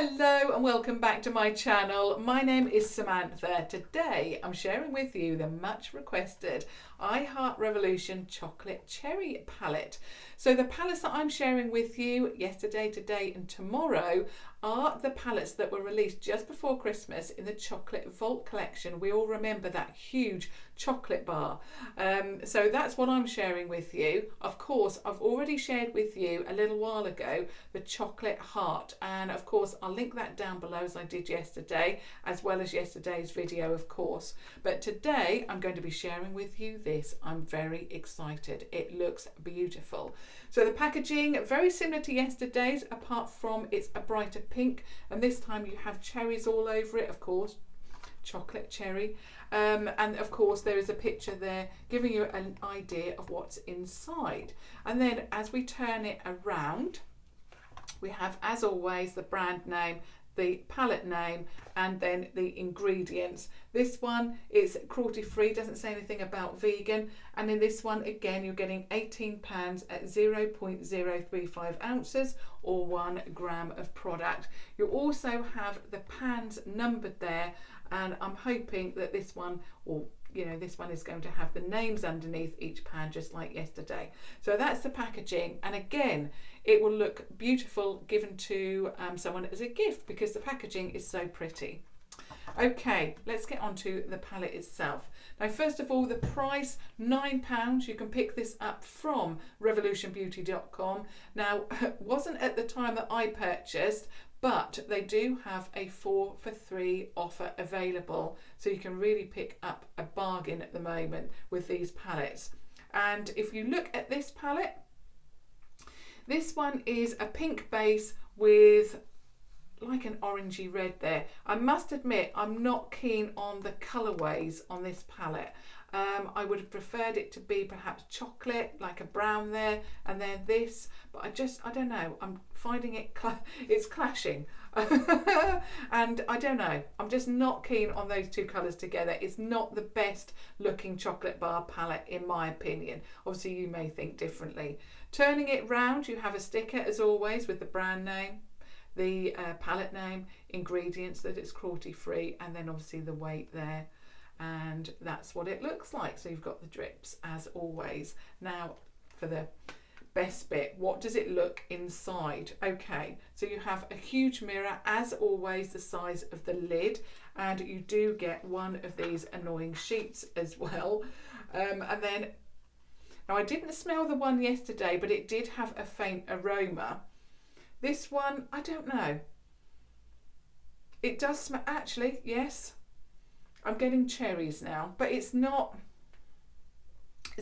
Hello and welcome back to my channel. My name is Samantha. Today I'm sharing with you the much requested I Heart Revolution Chocolate Cherry palette. So the palettes that I'm sharing with you yesterday, today and tomorrow are the palettes that were released just before Christmas in the Chocolate Vault collection. We all remember that huge chocolate bar. So that's what I'm sharing with you. Of course, I've already shared with you a little while ago the chocolate heart, and of course I'll link that down below as I did yesterday, as well as yesterday's video, of course. But today I'm going to be sharing with you this. I'm very excited. It looks beautiful. So the packaging, very similar to yesterday's, apart from it's a brighter pink, and this time you have cherries all over it, of course, chocolate cherry. And of course there is a picture there giving you an idea of what's inside. And then as we turn it around, we have, as always, the brand name, the palette name, and then the ingredients. This one is cruelty free, doesn't say anything about vegan, and in this one again you're getting 18 pounds at 0.035 ounces or 1 gram of product. You also have the pans numbered there, and I'm hoping that this one, or this one is going to have the names underneath each pan just like yesterday. So that's the packaging, and again it will look beautiful given to someone as a gift because the packaging is so pretty. Okay, let's get on to the palette itself. Now first of all, the price, £9. You can pick this up from revolutionbeauty.com. Now wasn't at the time that I purchased, but they do have a 4 for 3 offer available, so you can really pick up a bargain at the moment with these palettes. And if you look at this palette, this one is a pink base with like an orangey red there. I must admit I'm not keen on the colourways on this palette. I would have preferred it to be perhaps chocolate, like a brown there, and then this, but I don't know, I'm finding it's clashing. And I don't know, I'm just not keen on those two colours together. It's not the best looking chocolate bar palette in my opinion. Obviously you may think differently. Turning it round, you have a sticker as always with the brand name, the palette name, ingredients, that it's cruelty free, and then obviously the weight there. And that's what it looks like. So you've got the drips as always. Now for the best bit, what does it look inside? Okay, so you have a huge mirror, as always, the size of the lid, and you do get one of these annoying sheets as well. And then, now I didn't smell the one yesterday, but it did have a faint aroma. This one, I don't know. It does smell, actually, yes. I'm getting cherries now, but it's not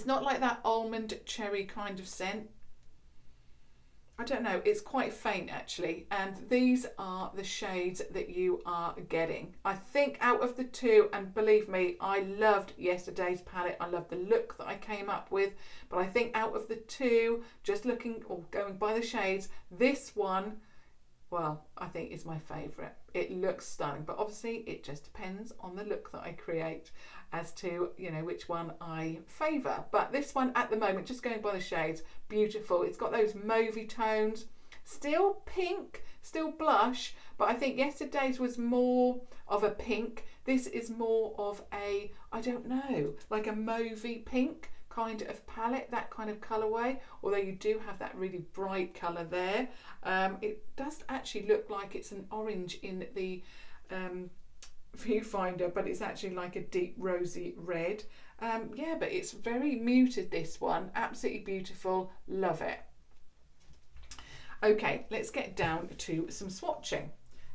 like that almond cherry kind of scent. I don't know, it's quite faint actually, and these are the shades that you are getting. I think out of the two, and believe me, I loved yesterday's palette, I loved the look that I came up with, but I think out of the two, just looking or going by the shades, this one, well, I think is my favourite. It looks stunning, but obviously it just depends on the look that I create as to, which one I favour. But this one at the moment, just going by the shades, beautiful. It's got those mauvey tones, still pink, still blush, but I think yesterday's was more of a pink. This is more of a, I don't know, like a mauvey pink kind of palette, that kind of colourway, although you do have that really bright colour there. It does actually look like it's an orange in the viewfinder, but it's actually like a deep rosy red. Yeah, but it's very muted, this one. Absolutely beautiful, love it. Okay, let's get down to some swatching,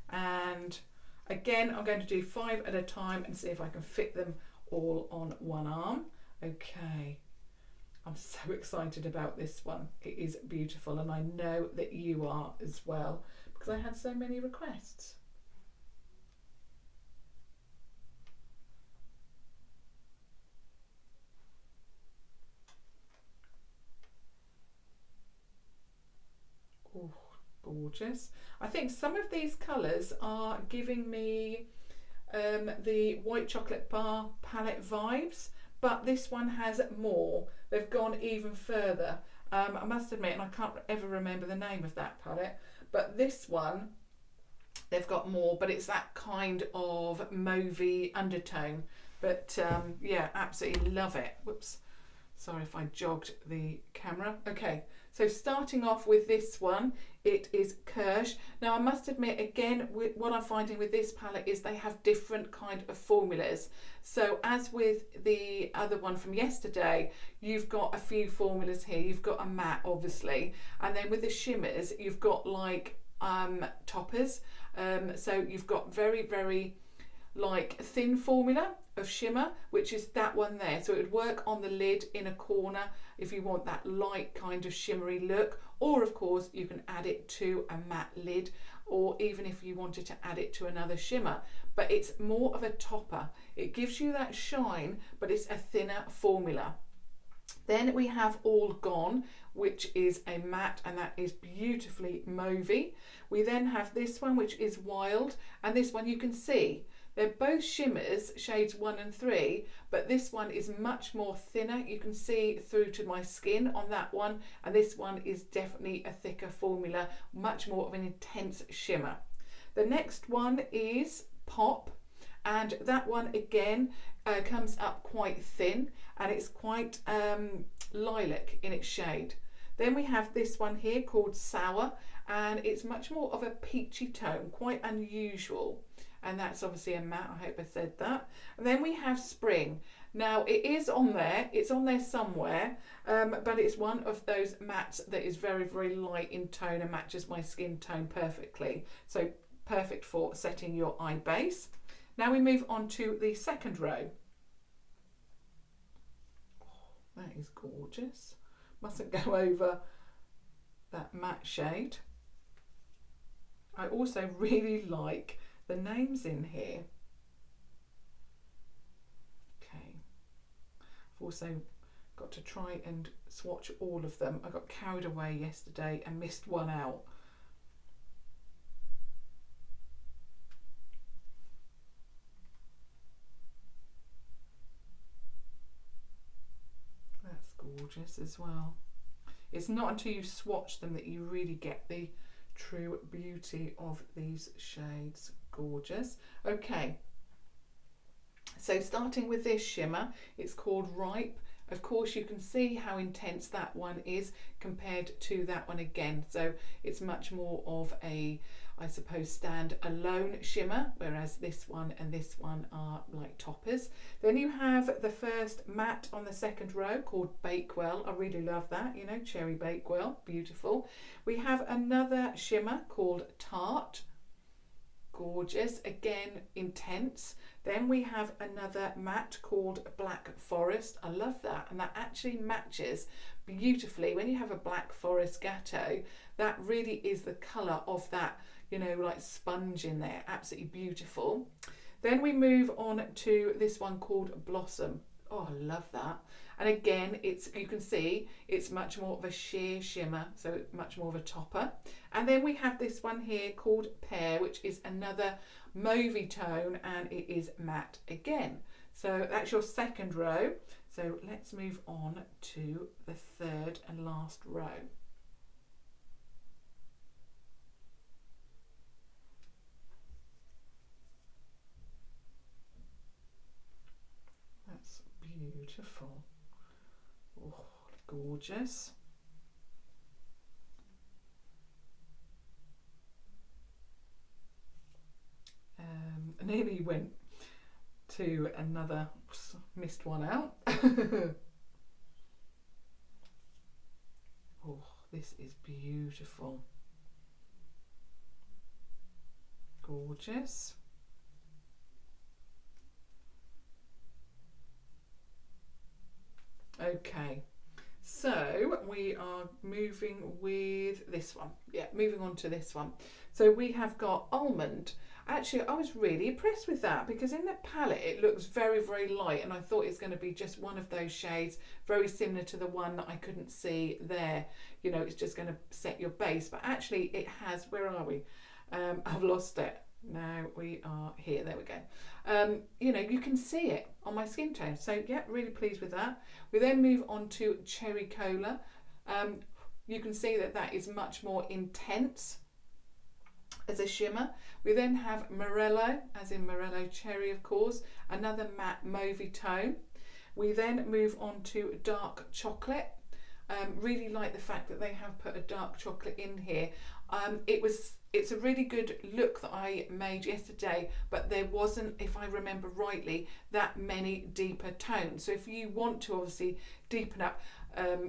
and again I'm going to do 5 at a time and see if I can fit them all on one arm. Okay, I'm so excited about this one. It is beautiful, and I know that you are as well because I had so many requests. Oh, gorgeous. I think some of these colours are giving me the white chocolate bar palette vibes, but this one has more. They've gone even further. I must admit, and I can't ever remember the name of that palette, but this one They've got more, but it's that kind of mauvey undertone. But yeah, absolutely love it. Whoops. Sorry if I jogged the camera. Okay, so starting off with this one, it is Kirsch. Now I must admit, again, what I'm finding with this palette is they have different kind of formulas. So as with the other one from yesterday, you've got a few formulas here. You've got a matte, obviously, and then with the shimmers, you've got like toppers. So you've got very like thin formula of shimmer, which is that one there. So it would work on the lid in a corner if you want that light kind of shimmery look, or of course you can add it to a matte lid, or even if you wanted to add it to another shimmer. But it's more of a topper. It gives you that shine, but it's a thinner formula. Then we have All Gone, which is a matte, and that is beautifully mauvey. We then have this one, which is Wild, and this one you can see they're both shimmers, shades 1 and 3, but this one is much more thinner. You can see through to my skin on that one, and this one is definitely a thicker formula, much more of an intense shimmer. The next one is Pop, and that one again comes up quite thin, and it's quite lilac in its shade. Then we have this one here called Sour, and it's much more of a peachy tone, quite unusual. And that's obviously a matte, I hope I said that. And then we have Spring. Now it is on there, it's on there somewhere, but it's one of those mattes that is very light in tone and matches my skin tone perfectly. So perfect for setting your eye base. Now we move on to the second row. Oh, that is gorgeous. Mustn't go over that matte shade. I also really like the names in here. Okay, I've also got to try and swatch all of them. I got carried away yesterday and missed one out. That's gorgeous as well. It's not until you swatch them that you really get the true beauty of these shades. Gorgeous. Okay, so starting with this shimmer, it's called Ripe. Of course you can see how intense that one is compared to that one again, so it's much more of a, I suppose, stand alone shimmer, whereas this one and this one are like toppers. Then you have the first matte on the second row called Bakewell. I really love that, you know, Cherry Bakewell, beautiful. We have another shimmer called Tart. Gorgeous, again intense. Then we have another matte called Black Forest. I love that, and that actually matches beautifully when you have a Black Forest Gatto. That really is the colour of that, you know, like sponge in there. Absolutely beautiful. Then we move on to this one called Blossom. Oh, I love that. And again, it's, you can see it's much more of a sheer shimmer, so much more of a topper. And then we have this one here called Pear, which is another mauvey tone, and it is matte again. So that's your second row. So let's move on to the third and last row. That's beautiful. Oh, gorgeous. I nearly went to another, missed one out. Oh, this is beautiful. Gorgeous. Okay, so we are moving with this one. Yeah, moving on to this one. So we have got Almond. Actually, I was really impressed with that because in the palette it looks very light, and I thought it's going to be just one of those shades very similar to the one that I couldn't see there. You know, it's just going to set your base, but actually it has, where are we? I've lost it. Now we are here, there we go. You know, you can see it on my skin tone, so yeah, really pleased with that. We then move on to Cherry Cola. You can see that that is much more intense. as a shimmer. We then have Morello, as in Morello Cherry, of course, another matte mauvey tone. We then move on to dark chocolate. Really like the fact that they have put a dark chocolate in here. It's a really good look that I made yesterday, but there wasn't, if I remember rightly, that many deeper tones. So if you want to obviously deepen up,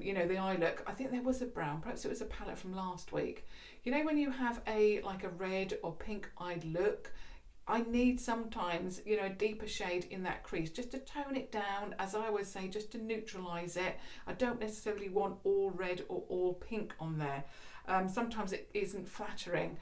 you know, the eye look, I think there was a brown, perhaps it was a palette from last week. You know, when you have like a red or pink eyed look, I need sometimes, you know, a deeper shade in that crease just to tone it down, as I always say, just to neutralise it. I don't necessarily want all red or all pink on there. Sometimes it isn't flattering.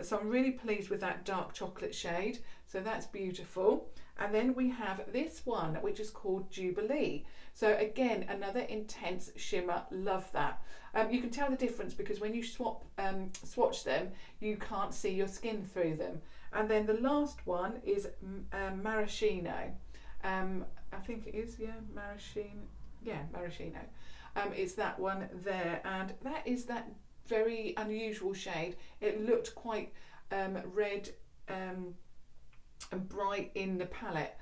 So I'm really pleased with that dark chocolate shade. So that's beautiful. And then we have this one, which is called Jubilee. So again, another intense shimmer. Love that. You can tell the difference because when you swatch them, you can't see your skin through them. And then the last one is Maraschino. I think it is, yeah, Maraschino. Yeah, Maraschino. It's that one there, and that is that very unusual shade. It looked quite red and bright in the palette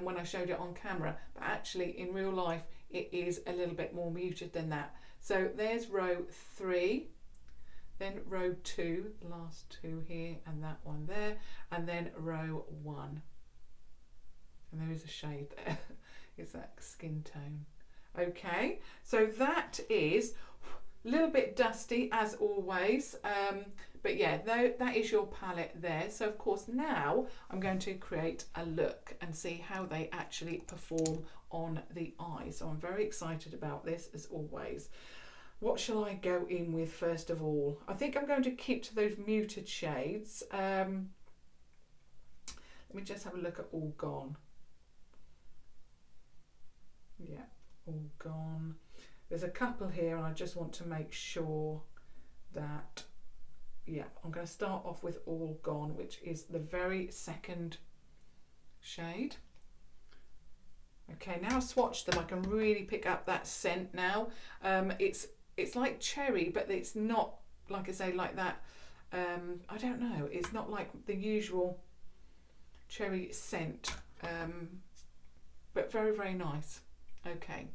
when I showed it on camera, but actually in real life it is a little bit more muted than that. So there's row 3, then row 2, the last 2 here, and that one there, and then row 1. And there is a shade there. It's that skin tone. Okay, so that is a little bit dusty as always, but yeah, that is your palette there. So of course now I'm going to create a look and see how they actually perform on the eye. So I'm very excited about this as always. What shall I go in with first of all? I think I'm going to keep to those muted shades. Let me just have a look at All Gone. Yeah, All Gone. There's a couple here and I just want to make sure that, yeah, I'm going to start off with All Gone, which is the very second shade. Okay, now I've swatched them, I can really pick up that scent now. It's like cherry, but it's not, like I say, like that. I don't know, it's not like the usual cherry scent, but very, very nice. Okay.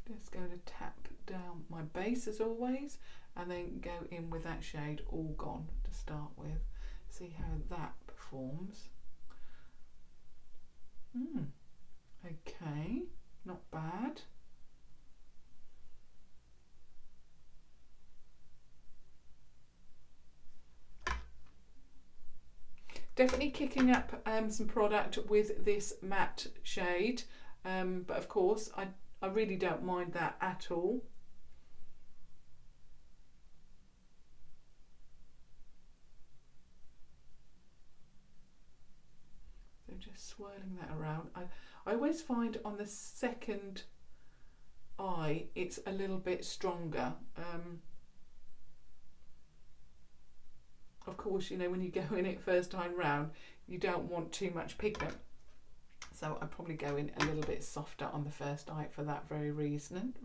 Just going to tap down my base as always, and then go in with that shade All Gone to start with. See how that performs. Okay, not bad. Definitely kicking up some product with this matte shade, but of course I really don't mind that at all. So just swirling that around. I always find on the second eye it's a little bit stronger. Of course, you know, when you go in it first time round, you don't want too much pigment. So I'd probably go in a little bit softer on the first eye for that very reason.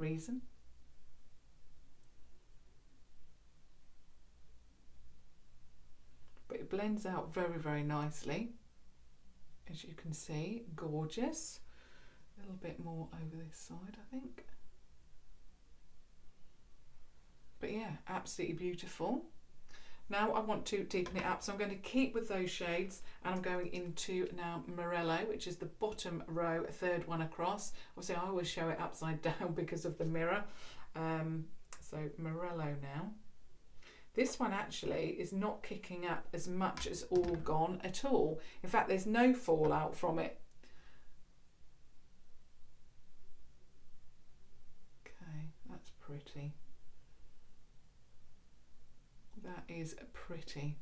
But it blends out very, very nicely. As you can see, gorgeous. A little bit more over this side, I think. But yeah, absolutely beautiful. Now I want to deepen it up, so I'm going to keep with those shades, and I'm going into now Morello, which is the bottom row, third one across. Obviously I always show it upside down because of the mirror. So Morello now. This one actually is not kicking up as much as All Gone at all. In fact, there's no fallout from it. Okay, that's pretty. That is pretty.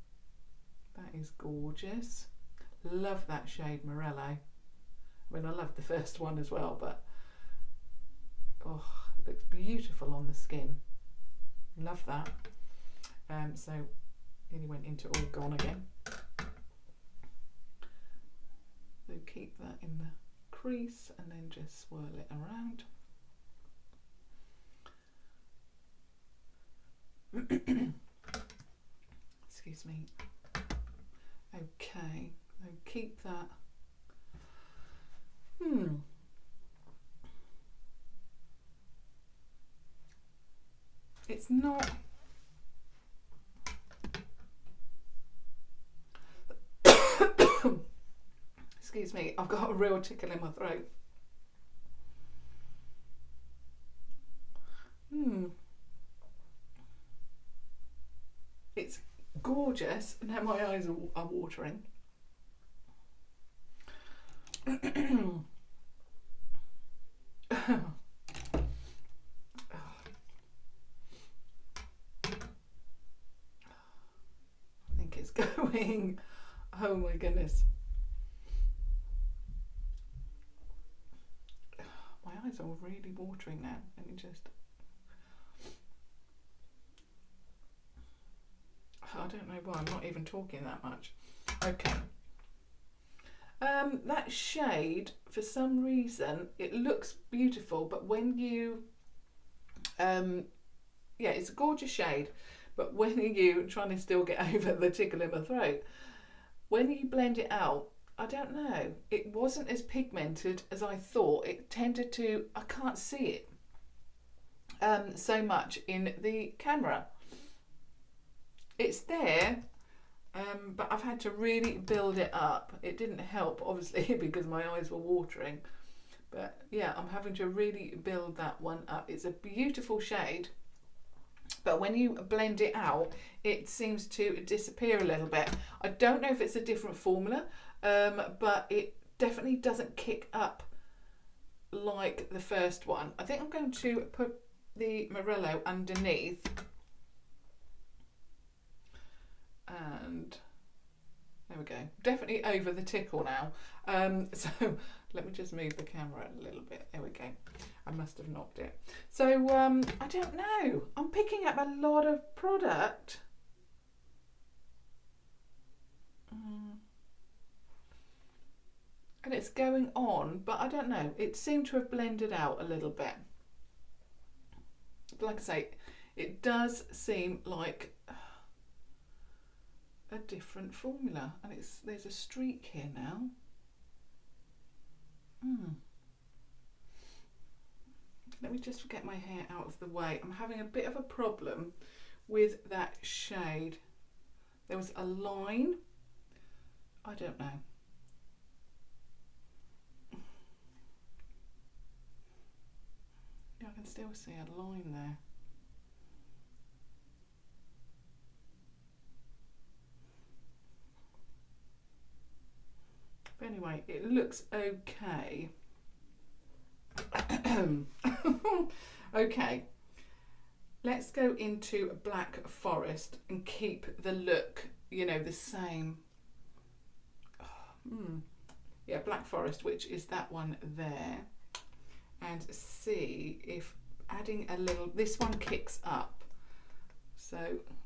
That is gorgeous. Love that shade Morello. I mean, I love the first one as well, but oh, it looks beautiful on the skin. Love that. So nearly went into All Gone again. So keep that in the crease and then just swirl it around. Excuse me. Okay, so keep that. It's not. Excuse me, I've got a real tickle in my throat. It's gorgeous. Now my eyes are watering. I think it's going. Oh my goodness. My eyes are really watering now. Let me just. I don't know why I'm not even talking that much. Okay. That shade, for some reason, it looks beautiful, but when you, yeah, it's a gorgeous shade, but when you trying to still get over the tickle in my throat, when you blend it out, I don't know, it wasn't as pigmented as I thought. It tended to, I can't see it so much in the camera. It's there, but I've had to really build it up. It didn't help, obviously, because my eyes were watering. But yeah, I'm having to really build that one up. It's a beautiful shade, but when you blend it out, it seems to disappear a little bit. I don't know if it's a different formula, but it definitely doesn't kick up like the first one. I think I'm going to put the Morello underneath. And there we go, definitely over the tickle now. So let me just move the camera a little bit. There we go, I must have knocked it. So I don't know, I'm picking up a lot of product. And it's going on, but I don't know, it seemed to have blended out a little bit. But like I say, it does seem like a different formula, and there's a streak here now. Let me just get my hair out of the way. I'm having a bit of a problem with that shade. There was a line. I don't know. Yeah, I can still see a line there. But anyway, it looks okay. Okay, let's go into Black Forest and keep the look, you know, the same. Yeah, Black Forest, which is that one there. And see if adding a little, this one kicks up. So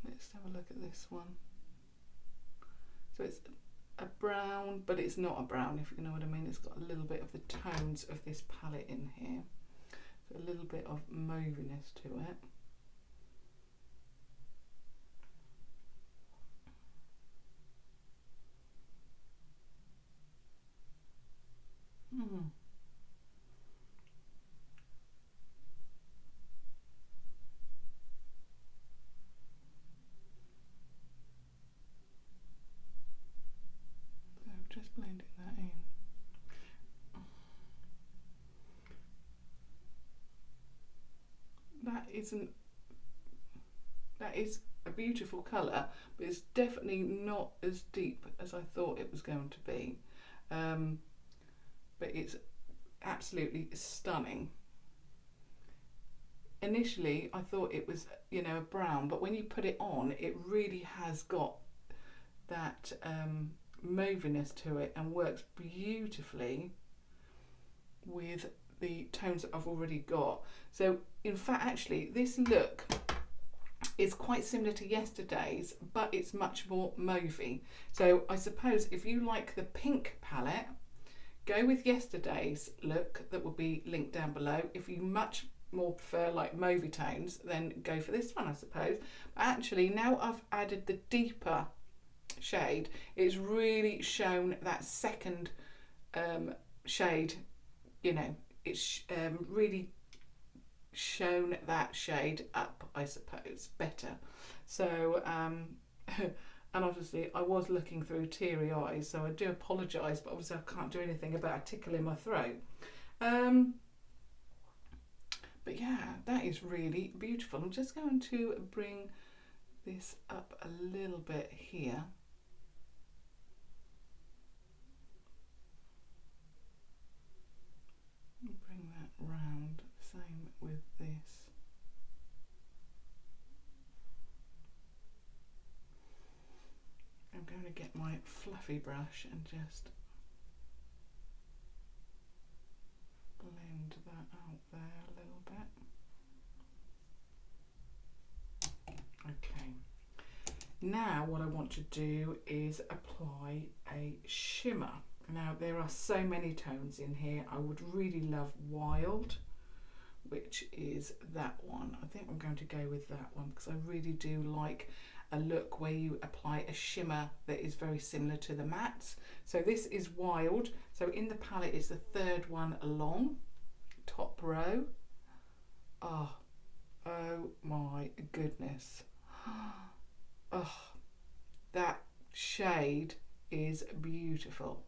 let's have a look at this one. So it's a brown, but it's not a brown, if you know what I mean. It's got a little bit of the tones of this palette in here, so a little bit of mauviness to it. Just blending that in. That is a beautiful colour, but it's definitely not as deep as I thought it was going to be. But it's absolutely stunning. Initially I thought it was, you know, a brown, but when you put it on, it really has got that mauviness to it and works beautifully with the tones that I've already got. So in fact, actually, this look is quite similar to yesterday's, but it's much more mauvey. So I suppose if you like the pink palette, go with yesterday's look that will be linked down below. If you much more prefer like mauvey tones, then go for this one, I suppose. But actually, now I've added the deeper shade, it's really shown that second shade, you know, it's really shown that shade up, I suppose, better. So and obviously I was looking through teary eyes, so I do apologise, but obviously I can't do anything about a tickle in my throat. But yeah, that is really beautiful. I'm just going to bring this up a little bit here. Bring that round, same with this. I'm going to get my fluffy brush and just blend that out there a little bit. Okay, now what I want to do is apply a shimmer. Now there are so many tones in here. I would really love Wild, which is that one. I think I'm going to go with that one because I really do like a look where you apply a shimmer that is very similar to the mattes. So this is Wild. So in the palette is the third one along, top row. Oh my goodness. Oh, that shade is beautiful.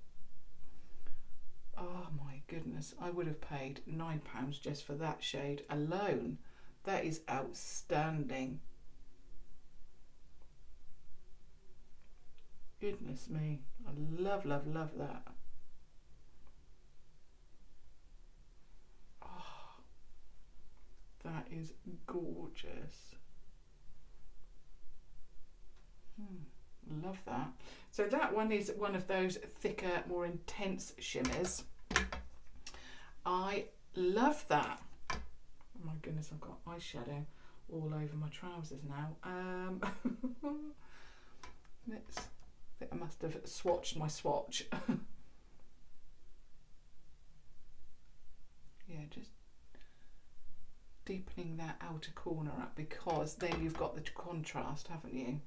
Oh my goodness, I would have paid £9 just for that shade alone. That is outstanding. Goodness me, I love, love, love that. Oh, that is gorgeous. Love that. So that one is one of those thicker, more intense shimmers. I love that. Oh my goodness, I've got eyeshadow all over my trousers now. I think I must have swatched my swatch. Yeah, just deepening that outer corner up, because then you've got the contrast, haven't you?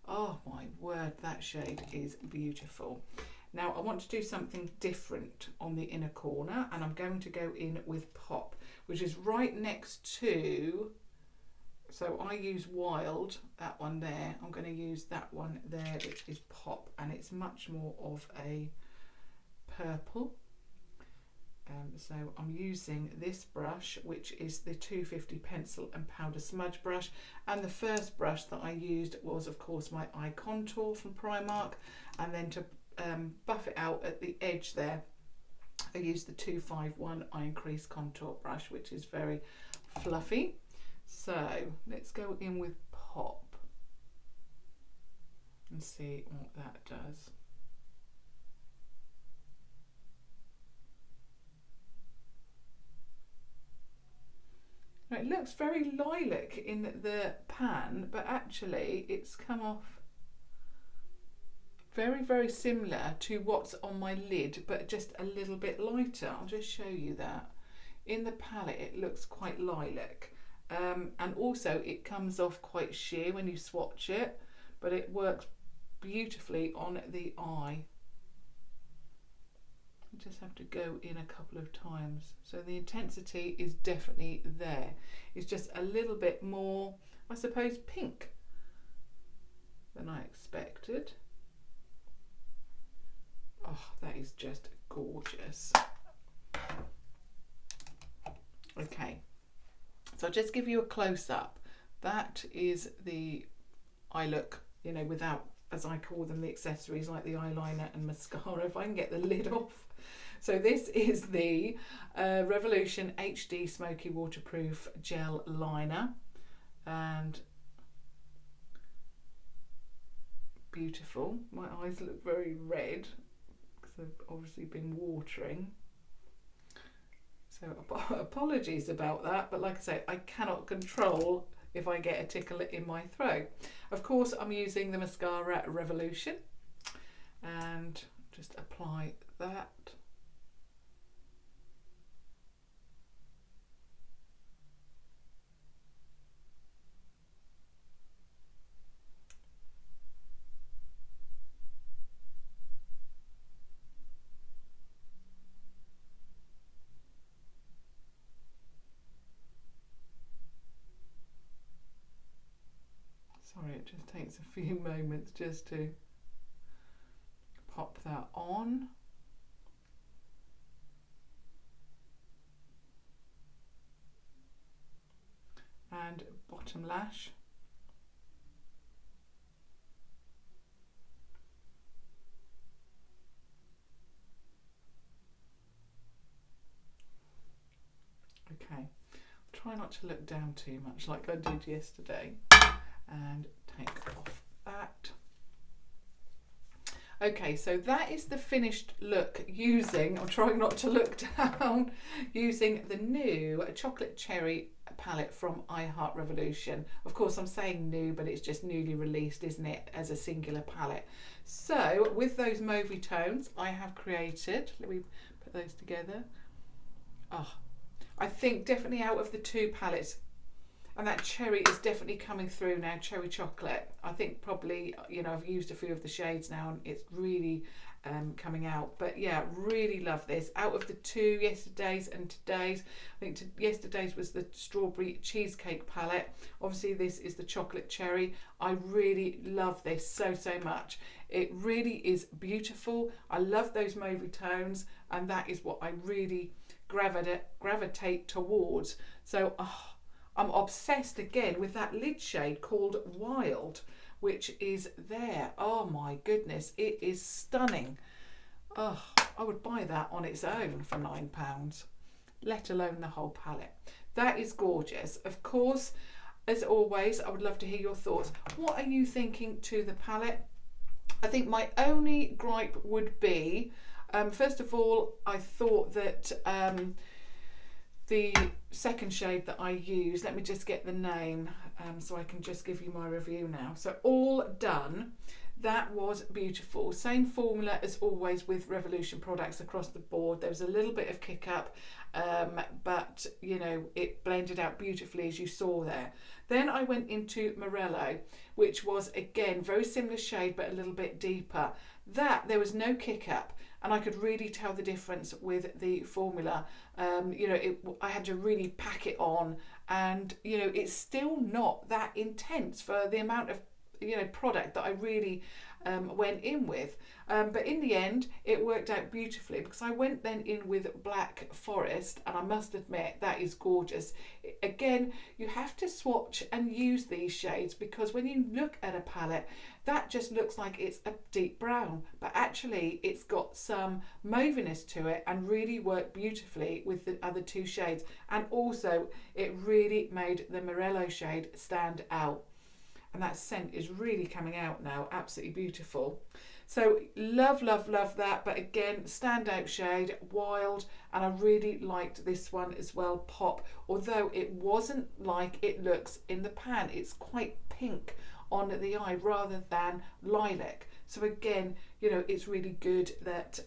Oh my word, that shade is beautiful. Now I want to do something different on the inner corner, and I'm going to go in with Pop, which is right next to, so I use Wild, that one there. I'm going to use that one there, which is Pop, and it's much more of a purple. So I'm using this brush, which is the 250 pencil and powder smudge brush, and the first brush that I used was of course my eye contour from Primark, and then to buff it out at the edge there I used the 251 eye crease contour brush, which is very fluffy. So let's go in with Pop and see what that does. It looks very lilac in the pan, but actually it's come off very, very similar to what's on my lid, but just a little bit lighter. I'll just show you that. In the palette it looks quite lilac, and also it comes off quite sheer when you swatch it, but it works beautifully on the eye. Just have to go in a couple of times, so the intensity is definitely there. It's just a little bit more, I suppose, pink than I expected. Oh, that is just gorgeous. Okay, so I'll just give you a close-up. That is the eye look, you know, without, as I call them, the accessories like the eyeliner and mascara, if I can get the lid off. So this is the Revolution HD Smoky Waterproof Gel Liner, and beautiful. My eyes look very red because I've obviously been watering. So apologies about that, but like I say, I cannot control if I get a tickle in my throat. Of course, I'm using the Mascara Revolution, and just apply that. Just takes a few moments just to pop that on. And bottom lash. Okay, try not to look down too much like I did yesterday, and take off that. Okay, so that is the finished look using, I'm trying not to look down, using the new chocolate cherry palette from I Heart Revolution. Of course, I'm saying new, but it's just newly released, isn't it, as a singular palette. So with those mauvey tones, I have created, let me put those together. I think definitely out of the two palettes, and that cherry is definitely coming through now, cherry chocolate. I think probably, you know, I've used a few of the shades now and it's really coming out. But yeah, really love this. Out of the two, yesterday's and today's, I think yesterday's was the strawberry cheesecake palette. Obviously this is the chocolate cherry. I really love this so much. It really is beautiful. I love those mauvey tones, and that is what I really gravitate towards. So I'm obsessed again with that lid shade called Wild, which is there. Oh my goodness, it is stunning. I would buy that on its own for £9, let alone the whole palette. That is gorgeous. Of course, as always, I would love to hear your thoughts. What are you thinking to the palette? I think my only gripe would be, first of all, I thought that the second shade that I use, let me just get the name so I can just give you my review now. So All Done, that was beautiful. Same formula as always with Revolution products across the board. There was a little bit of kick up, but you know, it blended out beautifully as you saw there. Then I went into Morello, which was again very similar shade but a little bit deeper. That there was no kick up, and I could really tell the difference with the formula. You know, I had to really pack it on, and you know, it's still not that intense for the amount of, you know, product that I really went in with. But in the end, it worked out beautifully because I went then in with Black Forest, and I must admit that is gorgeous. Again, you have to swatch and use these shades because when you look at a palette, that just looks like it's a deep brown, but actually it's got some mauviness to it and really worked beautifully with the other two shades. And also it really made the Morello shade stand out. And that scent is really coming out now, absolutely beautiful. So love that, but again, standout shade, Wild, and I really liked this one as well, Pop, although it wasn't like it looks in the pan. It's quite pink on the eye rather than lilac. So again, you know, it's really good that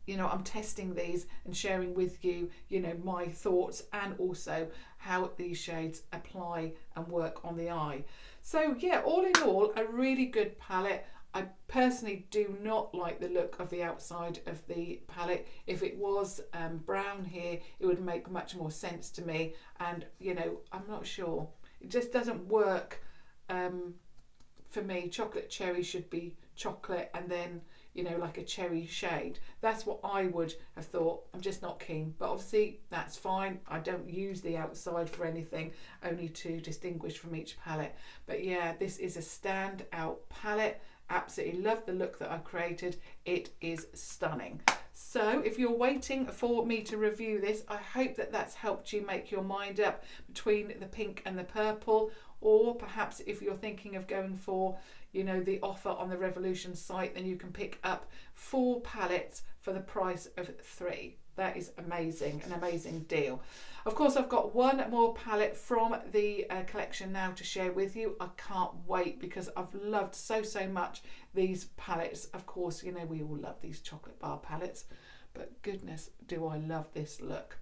you know, I'm testing these and sharing with you, you know, my thoughts and also how these shades apply and work on the eye. So yeah, all in all, a really good palette. I personally do not like the look of the outside of the palette. If it was brown here, it would make much more sense to me. And, you know, I'm not sure. It just doesn't work for me. Chocolate cherry should be chocolate and then, you know, like a cherry shade. That's what I would have thought. I'm just not keen, but obviously that's fine. I don't use the outside for anything, only to distinguish from each palette. But yeah, this is a standout palette. Absolutely love the look that I created. It is stunning. So if you're waiting for me to review this, I hope that that's helped you make your mind up between the pink and the purple, or perhaps if you're thinking of going for, you know, the offer on the Revolution site, then you can pick up 4 palettes for the price of 3. That is amazing, an amazing deal. Of course, I've got one more palette from the collection now to share with you. I can't wait because I've loved so much these palettes. Of course, you know, we all love these chocolate bar palettes, but goodness, do I love this look.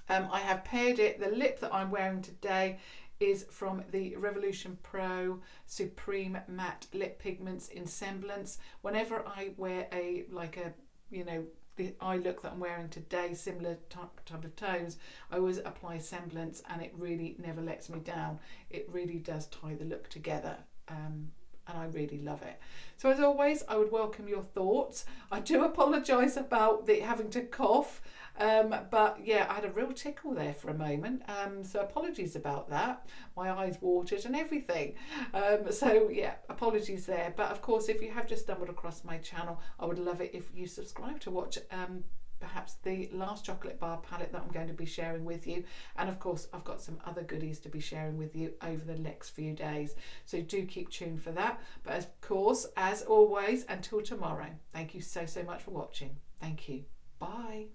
I have paired it, the lip that I'm wearing today is from the Revolution Pro Supreme Matte Lip Pigments in Semblance. Whenever I wear a, like a, you know, eye look that I'm wearing today, similar type of tones, I always apply Semblance, and it really never lets me down. It really does tie the look together. And I really love it. So as always, I would welcome your thoughts. I do apologise about having to cough, but yeah, I had a real tickle there for a moment, so apologies about that. My eyes watered and everything, so yeah, apologies there. But of course, if you have just stumbled across my channel, I would love it if you subscribe to watch perhaps the last chocolate bar palette that I'm going to be sharing with you. And of course, I've got some other goodies to be sharing with you over the next few days. So do keep tuned for that. But of course, as always, until tomorrow, thank you so much for watching. Thank you. Bye.